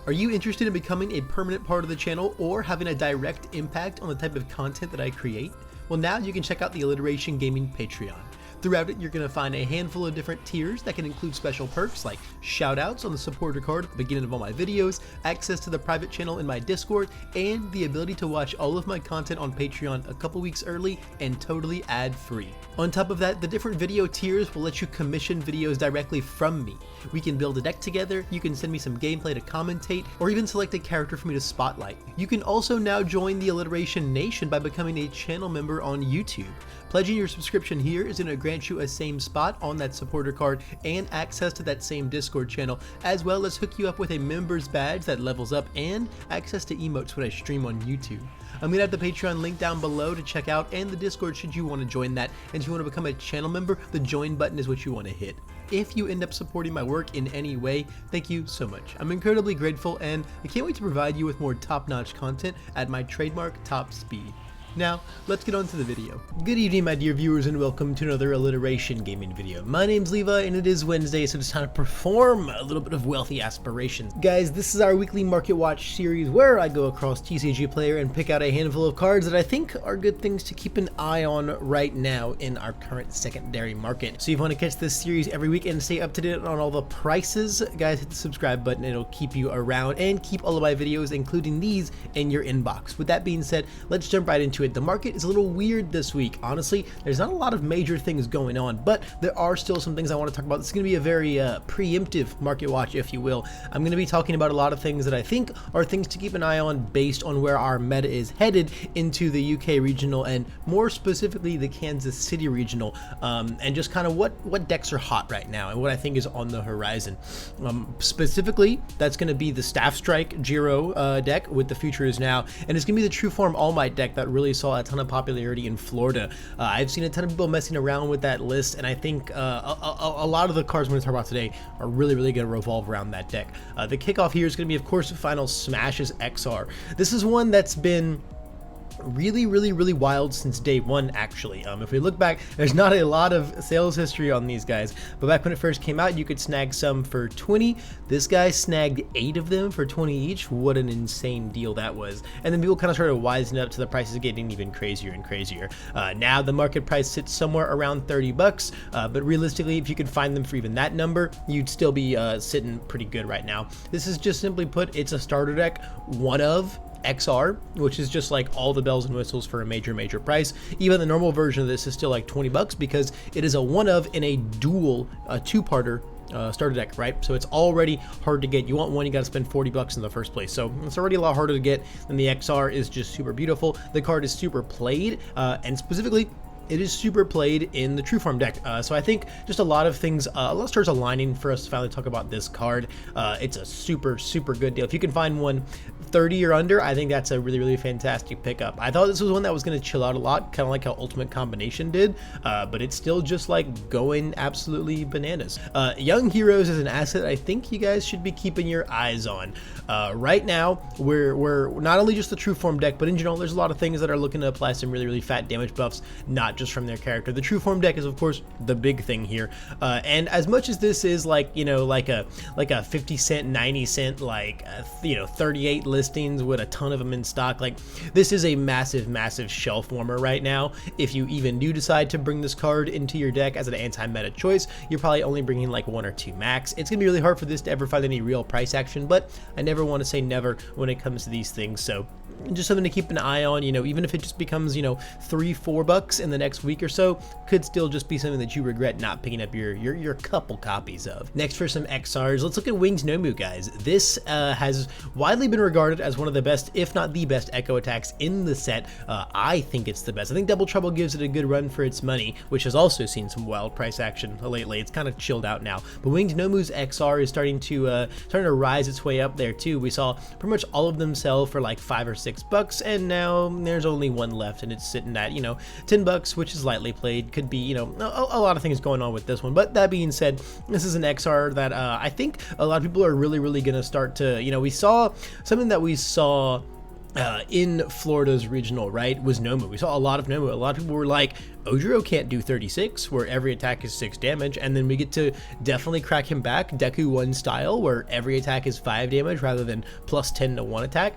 Are you interested in becoming a permanent part of the channel or having a direct impact on the type of content that I create? Well, now you can check out the Alliteration Gaming Patreon. Throughout it, you're going to find a handful of different tiers that can include special perks like shoutouts on the supporter card at the beginning of all my videos, access to the private channel in my Discord, and the ability to watch all of my content on Patreon a couple weeks early and totally ad-free. On top of that, the different video tiers will let you commission videos directly from me. We can build a deck together, you can send me some gameplay to commentate, or even select a character for me to spotlight. You can also now join the Alliteration Nation by becoming a channel member on YouTube. Pledging your subscription here is going to grant you a same spot on that supporter card and access to that same Discord channel, as well as hook you up with a member's badge that levels up and access to emotes when I stream on YouTube. I'm going to have the Patreon link down below to check out, and the Discord should you want to join that. And if you want to become a channel member, the join button is what you want to hit. If you end up supporting my work in any way, thank you so much. I'm incredibly grateful, and I can't wait to provide you with more top-notch content at my trademark top speed. Now, let's get on to the video. Good evening, my dear viewers, and welcome to another Alliteration gaming video. My name's Levi, and it is Wednesday, so it's time to perform a little bit of wealthy aspirations. Guys, this is our weekly market watch series where I go across TCG Player and pick out a handful of cards that I think are good things to keep an eye on right now in our current secondary market. So if you want to catch this series every week and stay up to date on all the prices, guys, hit the subscribe button. It'll keep you around and keep all of my videos, including these, in your inbox. With that being said, let's jump right into it. The market is a little weird this week. Honestly, there's not a lot of major things going on, but there are still some things I want to talk about. This is going to be a very preemptive market watch, if you will. I'm going to be talking about a lot of things that I think are things to keep an eye on based on where our meta is headed into the UK regional, and more specifically the Kansas City regional, and just kind of what decks are hot right now and what I think is on the horizon. Specifically, that's going to be the Staff Strike Giro deck with the Future Is Now, and it's going to be the True Form All Might deck that really saw a ton of popularity in Florida. I've seen a ton of people messing around with that list, and I think a lot of the cards we're going to talk about today are really going to revolve around that deck. The kickoff here is going to be, of course, Final Smashes XR. This is one that's been really wild since day one, actually. If we look back, there's not a lot of sales history on these guys, but back when it first came out, you could snag some for 20. This guy snagged 8 of them for 20 each. What an insane deal that was. And then people kind of started wising up to the prices getting even crazier and crazier. Now the market price sits somewhere around 30 bucks, but realistically, if you could find them for even that number, you'd still be sitting pretty good right now. This is just simply put, it's a starter deck, one of XR, which is just like all the bells and whistles for a major price. Even the normal version of this is still like 20 bucks because it is a one of in a dual two-parter starter deck, right? So it's already hard to get. You want one, you got to spend 40 bucks in the first place. So it's already a lot harder to get, and the XR is just super beautiful. The card is super played, and specifically, it is super played in the True Form deck. So I think just a lot of things, a lot of stars aligning for us to finally talk about this card. It's a super good deal. If you can find one 30 or under, I think that's a really fantastic pickup. I thought this was one that was going to chill out a lot, kind of like how Ultimate Combination did, but it's still just like going absolutely bananas. Young Heroes is an asset I think you guys should be keeping your eyes on. Right now, we're not only just the True Form deck, but in general, there's a lot of things that are looking to apply some really fat damage buffs, not just from their character. The True Form deck is, of course, the big thing here. And as much as this is like, you know, like a 50 cent, 90 cent, like, 38 listings with a ton of them in stock, like, this is a massive shelf warmer right now. If you even do decide to bring this card into your deck as an anti-meta choice, you're probably only bringing like 1 or 2 max. It's gonna be really hard for this to ever find any real price action, but I never want to say never when it comes to these things. So just something to keep an eye on, even if it just becomes, $3-4 bucks in the next week or so, could still just be something that you regret not picking up your couple copies of. Next, for some XRs, let's look at Winged Nomu, guys. This has widely been regarded as one of the best, if not the best, echo attacks in the set. I think it's the best. I think Double Trouble gives it a good run for its money, which has also seen some wild price action lately. It's kind of chilled out now, but Winged Nomu's XR is starting to rise its way up there too. We saw pretty much all of them sell for like $5 or $6, and now there's only one left, and it's sitting at $10, which is lightly played. Could be a lot of things going on with this one, but that being said, this is an XR that I think a lot of people are really gonna start to we saw something that we saw in Florida's regional, right, was Nomu. We saw a lot of Nomu. A lot of people were like, Ojiro can't do 36, where every attack is 6 damage, and then we get to definitely crack him back, Deku 1 style, where every attack is 5 damage rather than plus 10 to 1 attack.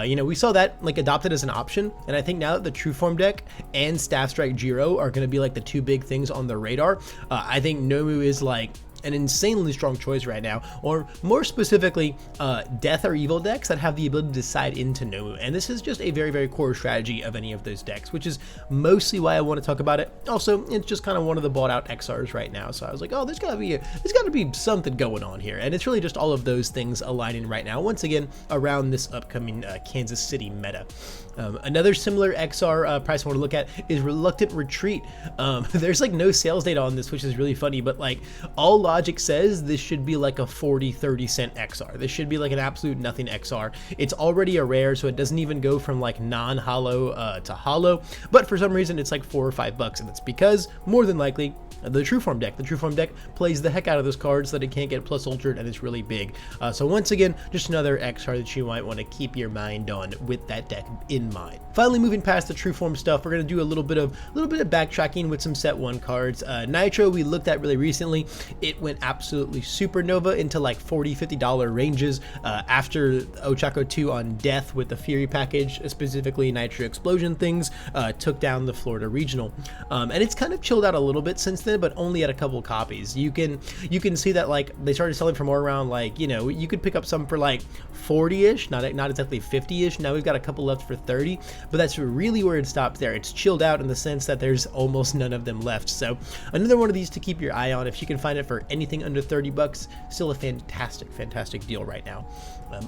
You know, we saw that like adopted as an option, and I think now that the True Form deck and Staff Strike Jiro are going to be like the two big things on the radar, I think Nomu is like an insanely strong choice right now, or more specifically, Death or Evil decks that have the ability to decide into Nomu, and this is just a very, very core strategy of any of those decks, which is mostly why I want to talk about it. Also, it's just kind of one of the bought out XRs right now, so I was like, oh, there's got to be something going on here, and it's really just all of those things aligning right now, once again, around this upcoming Kansas City meta. Another similar XR price I want to look at is Reluctant Retreat. There's like no sales data on this, which is really funny, but like all logic says this should be like a 40-30 cent XR. This should be like an absolute nothing XR. It's already a rare, so it doesn't even go from like non-holo to holo, but for some reason it's like $4 or $5, and it's because more than likely the True Form deck. The True Form deck plays the heck out of this card so that it can't get plus ultra, and it's really big. So once again, just another XR that you might want to keep your mind on with that deck in mind. Finally, moving past the True Form stuff, we're gonna do a little bit of backtracking with some set 1 cards. Nitro we looked at really recently. It went absolutely supernova into like $40-50 ranges after Ochako 2 on Death with the Fury package, specifically Nitro Explosion things, took down the Florida Regional. And it's kind of chilled out a little bit since then, but only at a couple copies. You can see that like they started selling for more around like, you know, you could pick up some for like 40-ish, not exactly 50-ish. Now we've got a couple left for 30, but that's really where it stopped there. It's chilled out in the sense that there's almost none of them left. So another one of these to keep your eye on if you can find it for anything under $30. Still a fantastic deal right now.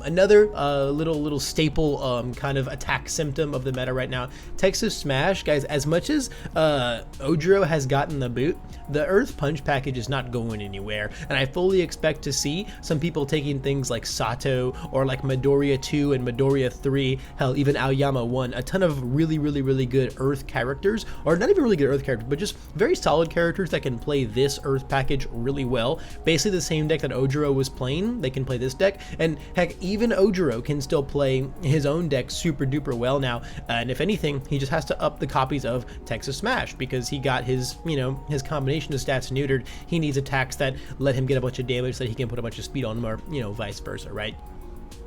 Another little staple kind of attack symptom of the meta right now, Texas Smash, guys. As much as Ojiro has gotten the boot, the Earth Punch package is not going anywhere, and I fully expect to see some people taking things like Sato or like Midoriya 2 and Midoriya 3, hell, even Aoyama 1, a ton of really good Earth characters, or not even really good Earth characters, but just very solid characters that can play this Earth package really well. Basically the same deck that Ojiro was playing, they can play this deck, and heck, even Ojiro can still play his own deck super duper well now, and if anything, he just has to up the copies of Texas Smash because he got his, you know, his combination of stats neutered. He needs attacks that let him get a bunch of damage so that he can put a bunch of speed on him, or, you know, vice versa, right?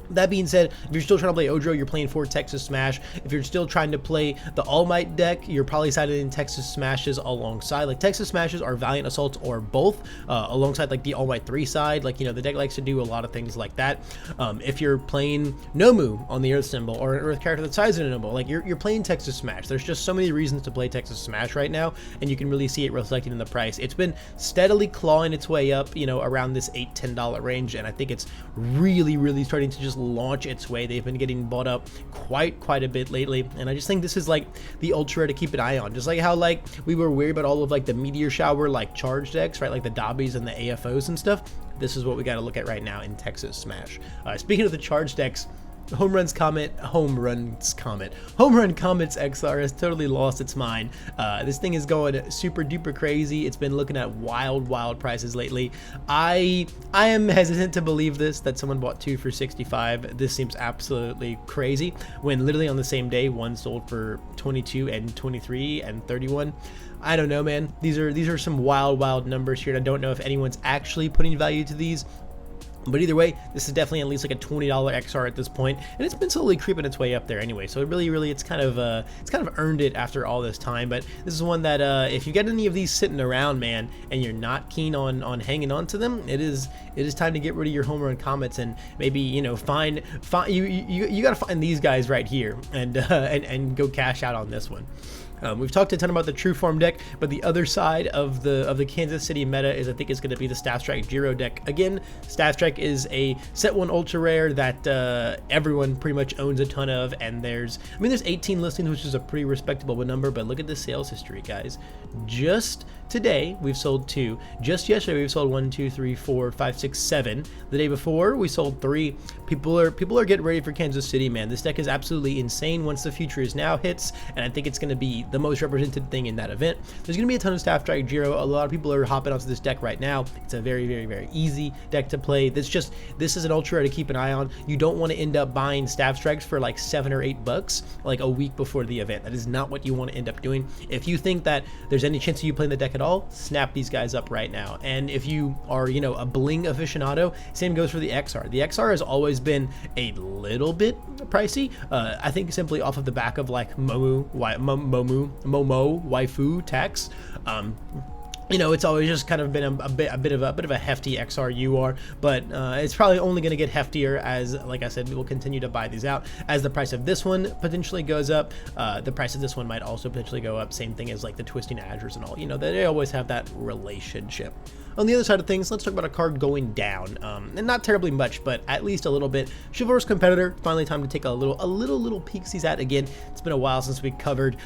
That being said, if you're still trying to play Ojiro, you're playing for Texas Smash. If you're still trying to play the All Might deck, you're probably sided in Texas Smashes alongside. Like Texas Smashes are Valiant Assaults or both, alongside like the All Might 3 side. Like, you know, the deck likes to do a lot of things like that. If you're playing Nomu on the Earth symbol, or an Earth character that sides in a symbol, like you're playing Texas Smash. There's just so many reasons to play Texas Smash right now, and you can really see it reflected in the price. It's been steadily clawing its way up, you know, around this $8-10 range, and I think it's really starting to just launch its way. They've been getting bought up quite a bit lately, and I just think this is like the ultra to keep an eye on. Just like how like we were worried about all of like the Meteor Shower like charge decks, right, like the Dobbies and the AFOs and stuff. This is what we got to look at right now in Texas Smash. Speaking of the charge decks, Home Run Comet's XR has totally lost its mind. This thing is going super duper crazy. It's been looking at wild prices lately. I am hesitant to believe that someone bought 2 for 65. This seems absolutely crazy when literally on the same day one sold for 22 and 23 and 31. I don't know, man. These are some wild numbers here, and I don't know if anyone's actually putting value to these. But either way, this is definitely at least like a $20 XR at this point, and it's been slowly creeping its way up there anyway. So it really it's kind of earned it after all this time. But this is one that if you get any of these sitting around, man, and you're not keen on hanging on to them, it is time to get rid of your Home Run Comets and maybe, you know, find you got to find these guys right here and go cash out on this one. We've talked a ton about the True Form deck, but the other side of the Kansas City meta is, I think, it's going to be the Staff Strike Jiro deck. Again, Staff Strike is a set 1 ultra rare that everyone pretty much owns a ton of, and there's 18 listings, which is a pretty respectable number, but look at the sales history, guys. Just Today we've sold 2. Just yesterday we've sold 1, 2, 3, 4, 5, 6, 7. The day before we sold 3. People are getting ready for Kansas City, man. This deck is absolutely insane once the Future Is Now hits, and I think it's going to be the most represented thing in that event. There's going to be a ton of Staff Strike Giro. A lot of people are hopping onto this deck right now. It's a very, very, very easy deck to play. This is an ultra to keep an eye on. You don't want to end up buying Staff Strikes for like $7 or $8 like a week before the event. That is not what you want to end up doing. If you think that there's any chance of you playing the deck at all, snap these guys up right now. And if you are, you know, a bling aficionado, same goes for the XR. The XR has always been a little bit pricey. I think simply off of the back of like Momo waifu tax. You know, it's always just kind of been a bit of a hefty XR but it's probably only going to get heftier as, like I said, we will continue to buy these out as the price of this one potentially goes up. The price of this one might also potentially go up. Same thing as like the Twisting Azures and all. You know, they always have that relationship. On the other side of things, let's talk about a card going down, and not terribly much, but at least a little bit. Chivalrous Competitor, finally time to take a little peek-sees at. Again, it's been a while since we covered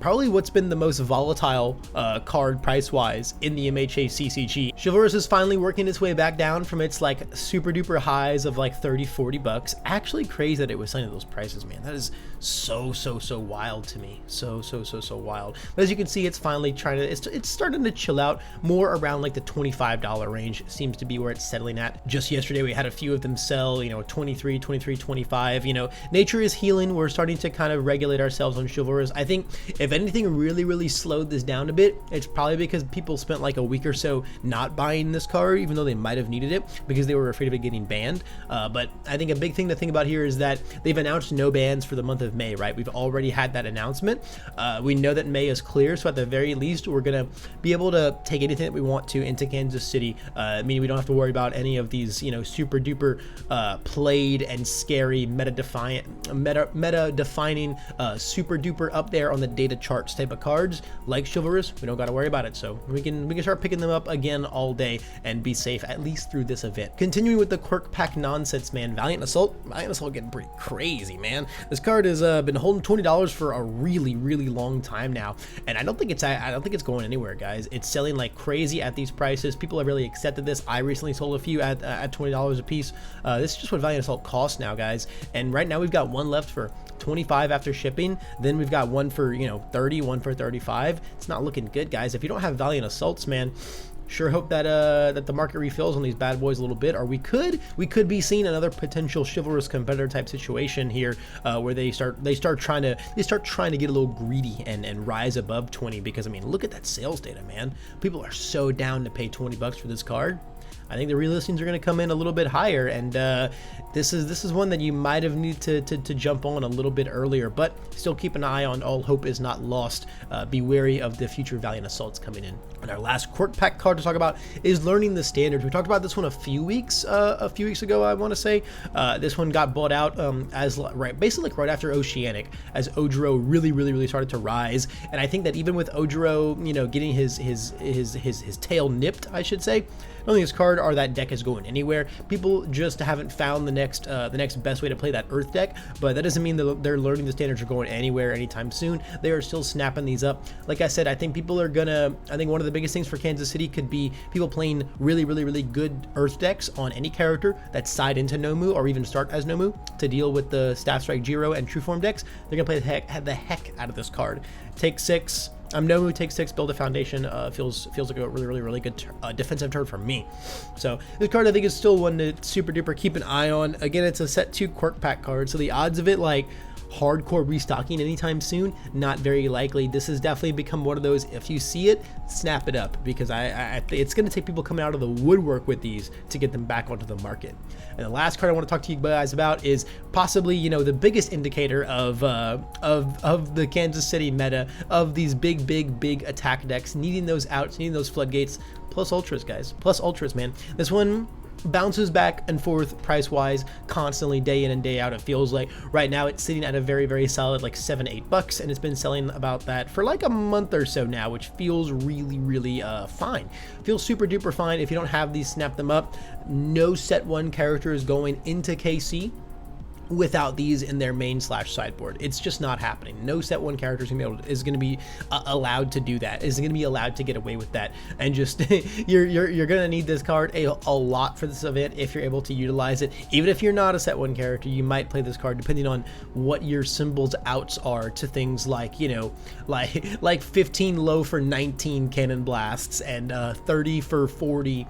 probably what's been the most volatile card price-wise in the MHA CCG. Chivalrous is finally working its way back down from its like super duper highs of like 30, 40 bucks. Actually crazy that it was selling at those prices, man. That is so wild to me. So wild. But as you can see, it's finally it's starting to chill out more around like the $25 range seems to be where it's settling at. Just yesterday we had a few of them sell, you know, 23, 25. You know, nature is healing. We're starting to kind of regulate ourselves on Chivalrous. I think if anything really slowed this down a bit, it's probably because people spent like a week or so not buying this card, even though they might have needed it because they were afraid of it getting banned. But I think a big thing to think about here is that they've announced no bans for the month of May, right? We've already had that announcement. We know that May is clear, so at the very least we're gonna be able to take anything that we want to into Kansas City, meaning we don't have to worry about any of these, you know, super duper played and scary meta defining super duper up there on the data charts type of cards like Chivalrous. We don't got to worry about it, so we can start picking them up again all day and be safe at least through this event. Continuing with the quirk pack nonsense, man. Valiant Assault getting pretty crazy, man. This card has been holding $20 for a really long time now, and I don't think it's going anywhere, guys. It's selling like crazy at these prices. People have really accepted this. I recently sold a few at $20 a piece. This is just what Valiant Assault costs now, guys. And right now we've got one left for 25 after shipping. Then we've got one for, you know, 30, one for 35. It's not looking good, guys. If you don't have Valiant Assaults, man, sure hope that that the market refills on these bad boys a little bit, or we could be seeing another potential Chivalrous Competitor type situation here, where they start trying to get a little greedy and rise above 20, because I mean, look at that sales data, man. People are so down to pay 20 bucks for this card. I think the relistings are going to come in a little bit higher, and this is one that you might have needed to jump on a little bit earlier, but still keep an eye on. All hope is not lost. Be wary of the future Valiant Assaults coming in. And our last quirk pack card to talk about is Learning the Standards. We talked about this one a few weeks ago, I want to say. This one got bought out basically right after Oceanic, as Ojiro really started to rise. And I think that even with Ojiro, you know, getting his tail nipped, I should say, I don't think this card or that deck is going anywhere. People just haven't found the next best way to play that Earth deck, but that doesn't mean that they're Learning the Standards are going anywhere anytime soon. They are still snapping these up. Like I said, I think one of the biggest things for Kansas City could be people playing really good Earth decks on any character that side into Nomu or even start as Nomu to deal with the Staff Strike Giro and True Form decks. They're gonna play the heck out of this card. Take 6. Nomu takes 6, build a foundation. Feels like a really good defensive turn for me. So this card I think is still one to super duper keep an eye on. Again, it's a set 2 quirk pack card, so the odds of it like hardcore restocking anytime soon, not very likely. This has definitely become one of those, if you see it, snap it up, because it's going to take people coming out of the woodwork with these to get them back onto the market. And the last card I want to talk to you guys about is possibly, you know, the biggest indicator of the Kansas City meta, of these big attack decks needing those outs, needing those floodgates, plus ultras, guys. Plus ultras, man. This one bounces back and forth price wise constantly, day in and day out. It feels like right now it's sitting at a very solid like $7-8, and it's been selling about that for like a month or so now, which feels really fine. Feels super duper fine. If you don't have these, snap them up. No set 1 character is going into KC. without these in their main / sideboard. It's just not happening. No set 1 character is going to be allowed to do that. Is going to be allowed to get away with that. And just you're going to need this card a lot for this event if you're able to utilize it. Even if you're not a set 1 character, you might play this card depending on what your symbols outs are to things like, you know, like 15 low for 19 cannon blasts and 30 for 40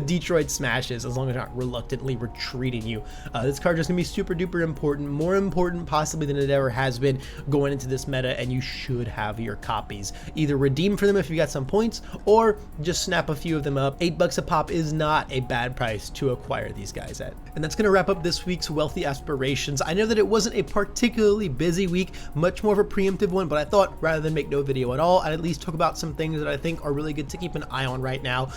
Detroit smashes, as long as you're not reluctantly retreating you. This card is going to be super duper important, more important possibly than it ever has been going into this meta, and you should have your copies. Either redeem for them if you got some points, or just snap a few of them up. $8 a pop is not a bad price to acquire these guys at. And that's going to wrap up this week's Wealthy Aspirations. I know that it wasn't a particularly busy week, much more of a preemptive one, but I thought rather than make no video at all, I'd at least talk about some things that I think are really good to keep an eye on right now,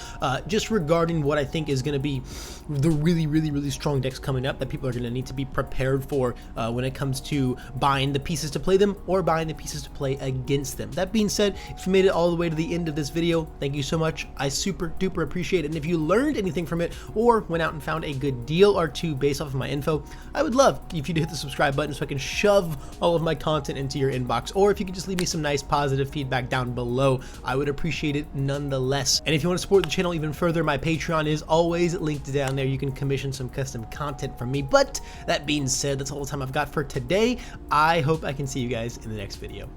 just regarding what I think is going to be the really strong decks coming up that people are going to need to be prepared for when it comes to buying the pieces to play them or buying the pieces to play against them. That being said, if you made it all the way to the end of this video, thank you so much. I super duper appreciate it. And if you learned anything from it or went out and found a good deal or two based off of my info, I would love if you'd hit the subscribe button so I can shove all of my content into your inbox, or if you could just leave me some nice positive feedback down below, I would appreciate it nonetheless. And if you want to support the channel even further, my Patreon is always linked down there. You can commission some custom content from me. But that being said, that's all the time I've got for today. I hope I can see you guys in the next video.